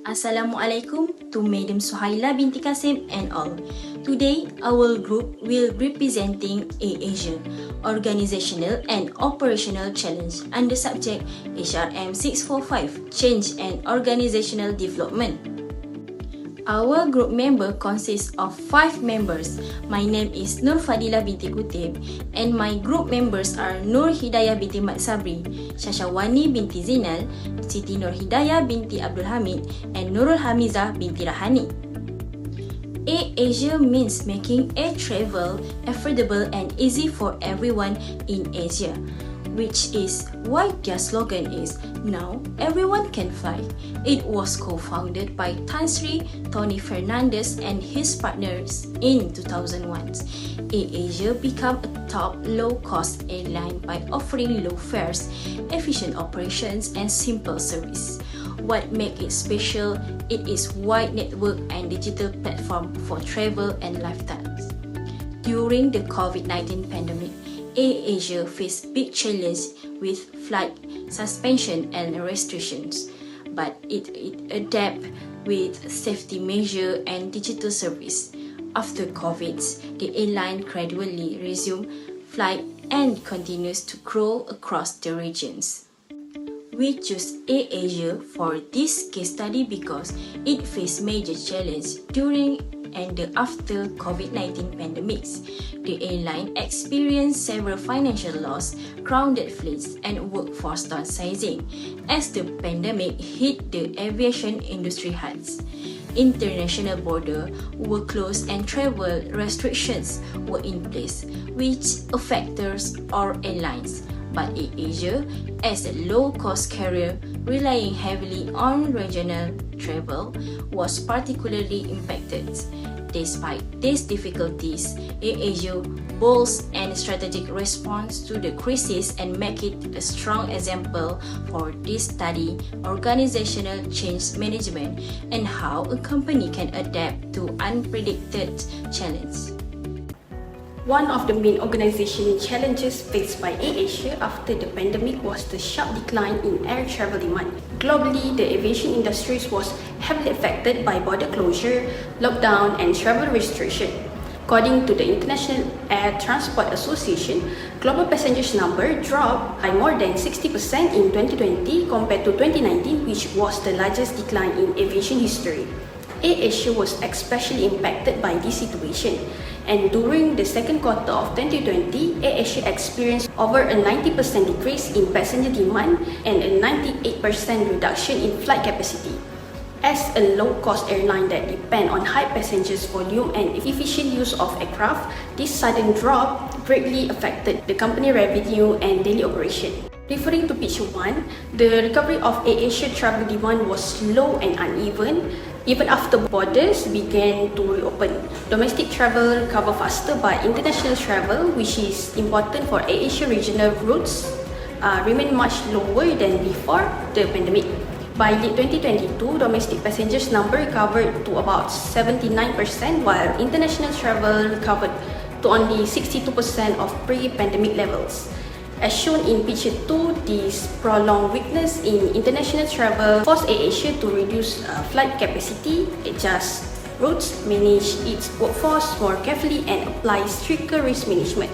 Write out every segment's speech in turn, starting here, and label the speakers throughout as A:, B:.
A: Assalamualaikum to Madam Suhaila binti Kasim and all. Today, our group will be presenting AirAsia Organizational and Operational Challenge under subject HRM645 Change and Organizational Development. Our group member consists of 5 members. My name is Nur Fadila binti Kutib and my group members are Nur Hidayah binti Mat Sabri, Shashawani binti Zinal, Siti Nur Hidayah binti Abdul Hamid and Nurul Hamizah binti Rahani. AirAsia means making air travel affordable and easy for everyone in Asia, which is why their slogan is "Now everyone can fly." It was co-founded by Tan Sri Tony Fernandez and his partners in 2001. AirAsia became a top low-cost airline by offering low fares, efficient operations, and simple service. What makes it special? It is wide network and digital platform for travel and lifestyles. During the COVID-19 pandemic, AirAsia faced big challenge with flight suspension and restrictions, but it adapted with safety measure and digital service. After COVID, the airline gradually resumed flight and continues to grow across the regions. We chose AirAsia for this case study because it faced major challenges during and after COVID-19 pandemics. The airline experienced several financial loss, grounded fleets, and workforce downsizing as the pandemic hit the aviation industry hard. International borders were closed and travel restrictions were in place, which affected our airlines. But AirAsia, as a low-cost carrier relying heavily on regional travel, was particularly impacted. Despite these difficulties, AirAsia bold and strategic response to the crisis and make it a strong example for this study, organizational change management, and how a company can adapt to unpredicted challenges.
B: One of the main organizational challenges faced by AirAsia after the pandemic was the sharp decline in air travel demand. Globally, the aviation industry was heavily affected by border closure, lockdown, and travel restriction. According to the International Air Transport Association, global passengers number dropped by more than 60% in 2020 compared to 2019, which was the largest decline in aviation history. AirAsia was especially impacted by this situation, and during the second quarter of 2020, AirAsia experienced over a 90% decrease in passenger demand and a 98% reduction in flight capacity. As a low-cost airline that depends on high passengers volume and efficient use of aircraft, this sudden drop greatly affected the company revenue and daily operation. Referring to picture 1, the recovery of AirAsia travel demand was slow and uneven. Even after borders began to reopen, domestic travel recovered faster, but international travel, which is important for AirAsia regional routes, remained much lower than before the pandemic. By late 2022, domestic passengers number recovered to about 79%, while international travel recovered to only 62% of pre-pandemic levels. As shown in picture 2, this prolonged weakness in international travel forced AirAsia to reduce flight capacity, adjust routes, manage its workforce more carefully, and apply stricter risk management.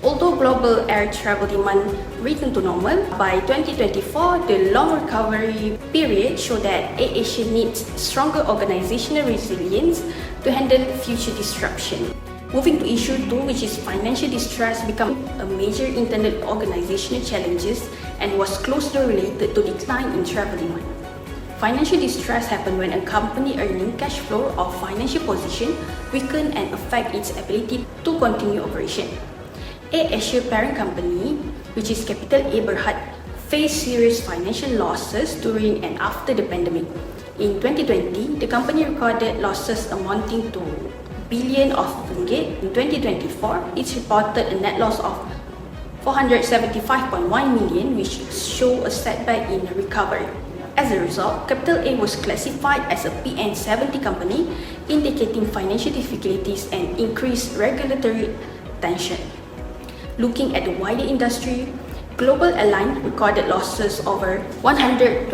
B: Although global air travel demand returned to normal, by 2024, the long recovery period showed that AirAsia needs stronger organizational resilience to handle future disruption. Moving to issue 2, which is financial distress, became a major internal organizational challenges and was closely related to decline in travel demand. Financial distress happens when a company earning cash flow or financial position weaken and affect its ability to continue operation. AirAsia parent company, which is Capital A Berhad, faced serious financial losses during and after the pandemic. In 2020, the company recorded losses amounting to billion of ringgit. In 2024, it reported a net loss of 475.1 million, which show a setback in recovery. As a result, Capital A was classified as a PN70 company, indicating financial difficulties and increased regulatory tension. Looking at the wider industry, Global airline recorded losses over $126.4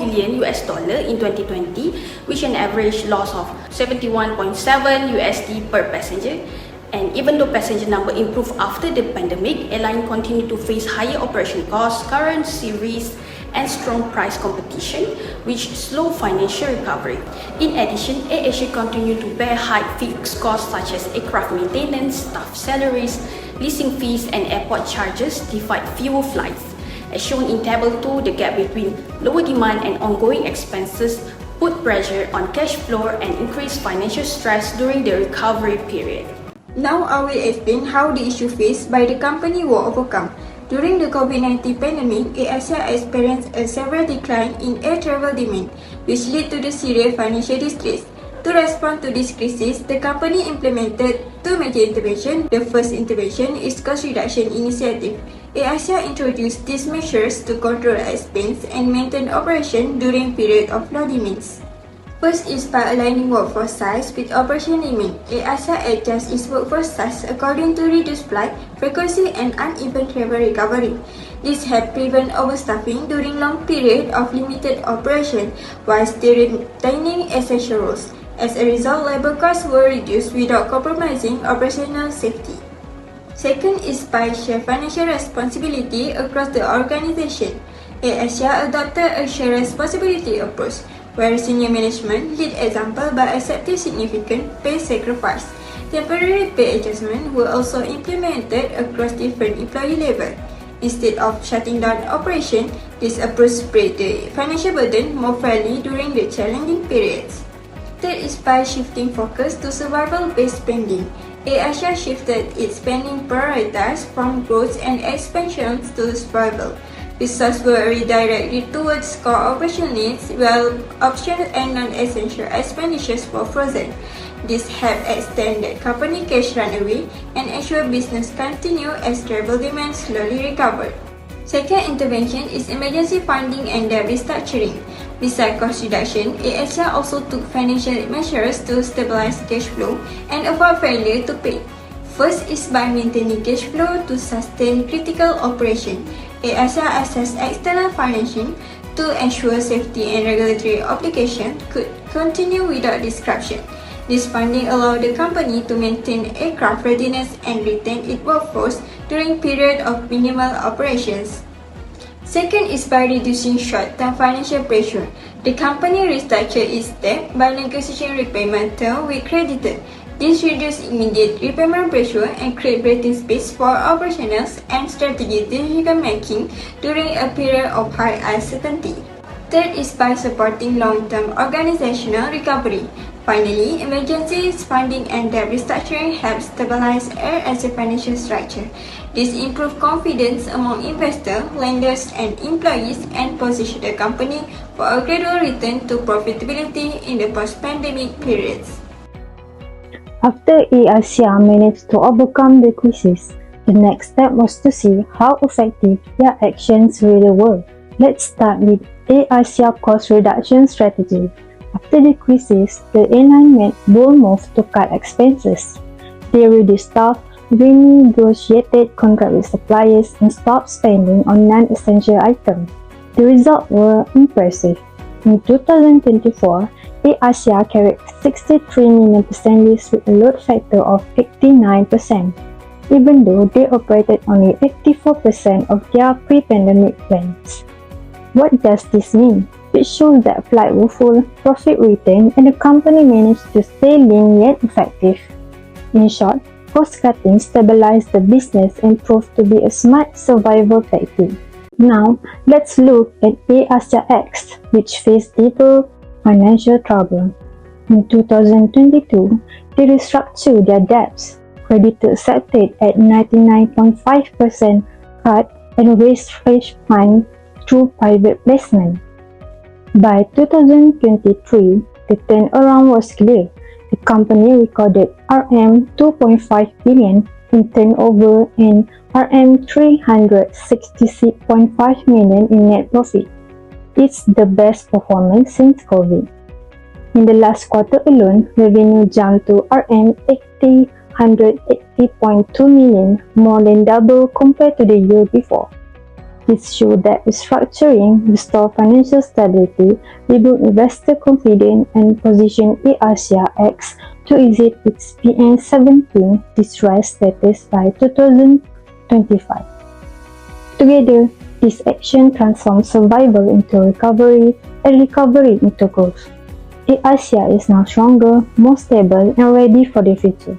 B: billion in 2020, which an average loss of 71.7 USD per passenger. And even though passenger number improved after the pandemic, airline continued to face higher operation costs, currency risk, and strong price competition, which slowed financial recovery. In addition, AirAsia continued to bear high fixed costs such as aircraft maintenance, staff salaries, leasing fees, and airport charges despite fewer flights. As shown in Table 2, the gap between lower demand and ongoing expenses put pressure on cash flow and increased financial stress during the recovery period.
C: Now I will explain how the issue faced by the company were overcome. During the COVID-19 pandemic, AirAsia experienced a severe decline in air travel demand, which led to the serious financial distress. To respond to this crisis, the company implemented two major interventions. The first intervention is cost reduction initiative. AirAsia introduced these measures to control expense and maintain operation during period of low demands. First is by aligning workforce size with operation demand. AirAsia adjusts its workforce size according to reduced flight frequency and uneven travel recovery. This helped prevent overstaffing during long period of limited operation while still retaining essential roles. As a result, labor costs were reduced without compromising operational safety. Second is by shared financial responsibility across the organization. AirAsia adopted a shared responsibility approach, where senior management lead example by accepting significant pay sacrifice. Temporary pay adjustments were also implemented across different employee levels. Instead of shutting down operation, this approach spread the financial burden more fairly during the challenging periods. Third is by shifting focus to survival-based spending. AirAsia shifted its spending priorities from growth and expansion to survival. Resources were redirected towards core operational needs, while optional and non-essential expenditures were frozen. This helped extend the company cash runway and ensure business continue as travel demand slowly recovered. Second intervention is emergency funding and debt restructuring. Besides cost reduction, AirAsia also took financial measures to stabilize cash flow and avoid failure to pay. First is by maintaining cash flow to sustain critical operation. AirAsia accessed external financing to ensure safety and regulatory obligations could continue without disruption. This funding allowed the company to maintain aircraft readiness and retain its workforce during period of minimal operations. Second is by reducing short-term financial pressure. The company restructured its debt by negotiating repayment terms with creditors. This reduces immediate repayment pressure and creates breathing space for operational and strategic decision-making during a period of high uncertainty. Third is by supporting long-term organizational recovery. Finally, emergency funding and debt restructuring help stabilize AirAsia financial structure. This improves confidence among investors, lenders, and employees and positions the company for a gradual return to profitability in the post-pandemic periods.
D: After AirAsia managed to overcome the crisis, the next step was to see how effective their actions really were. Let's start with AirAsia cost reduction strategy. After the crisis, the airline made bold moves to cut expenses. They reduced staff, renegotiated contracts with suppliers, and stopped spending on non-essential items. The results were impressive. In 2024, AirAsia carried 63 million passengers with a load factor of 89%, even though they operated only 84% of their pre-pandemic plans. What does this mean? It shows that flights were full, profit retained, and the company managed to stay lean yet effective. In short, cost-cutting stabilized the business and proved to be a smart survival tactic. Now, let's look at AirAsia X, which faced deeper financial trouble. In 2022, they restructured their debts. Creditors accepted at 99.5% cut and raised fresh funds through private placement. By 2023, the turnaround was clear. The company recorded RM2.5 billion in turnover and RM366.5 million in net profit. It's the best performance since COVID. In the last quarter alone, revenue jumped to RM800 $180.2 million, more than double compared to the year before. This showed that restructuring restored financial stability, rebuilt investor confidence, and positioned HRM645 to exit its PN17 distressed status by 2025. Together, this action transformed survival into recovery and recovery into growth. HRM645 is now stronger, more stable, and ready for the future.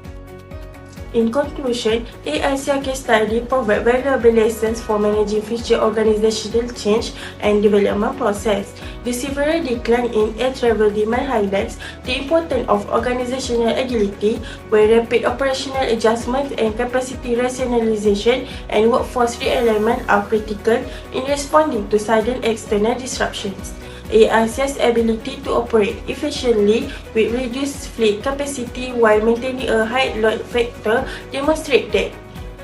E: In conclusion, HRM645 case study provide valuable lessons for managing future organizational change and development process. The severe decline in air travel demand highlights the importance of organizational agility, where rapid operational adjustments and capacity rationalization and workforce realignment are critical in responding to sudden external disruptions. HRM645's ability to operate efficiently with reduced fleet capacity while maintaining a high load factor demonstrate that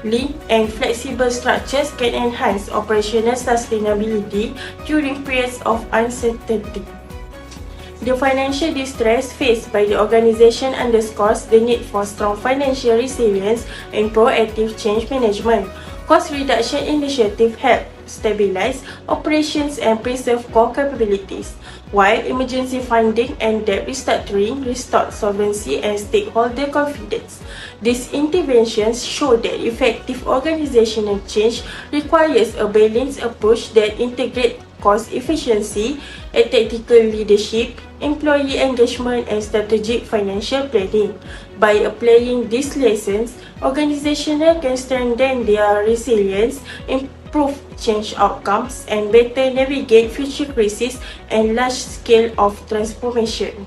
E: lean and flexible structures can enhance operational sustainability during periods of uncertainty. The financial distress faced by the organization underscores the need for strong financial resilience and proactive change management. Cost reduction initiatives help stabilize operations and preserve core capabilities, while emergency funding and debt restructuring restored solvency and stakeholder confidence. These interventions show that effective organizational change requires a balanced approach that integrates cost efficiency, tactical leadership, employee engagement, and strategic financial planning. By applying these lessons, organizations can strengthen their resilience, improve change outcomes, and better navigate future crises and large scale of transformation.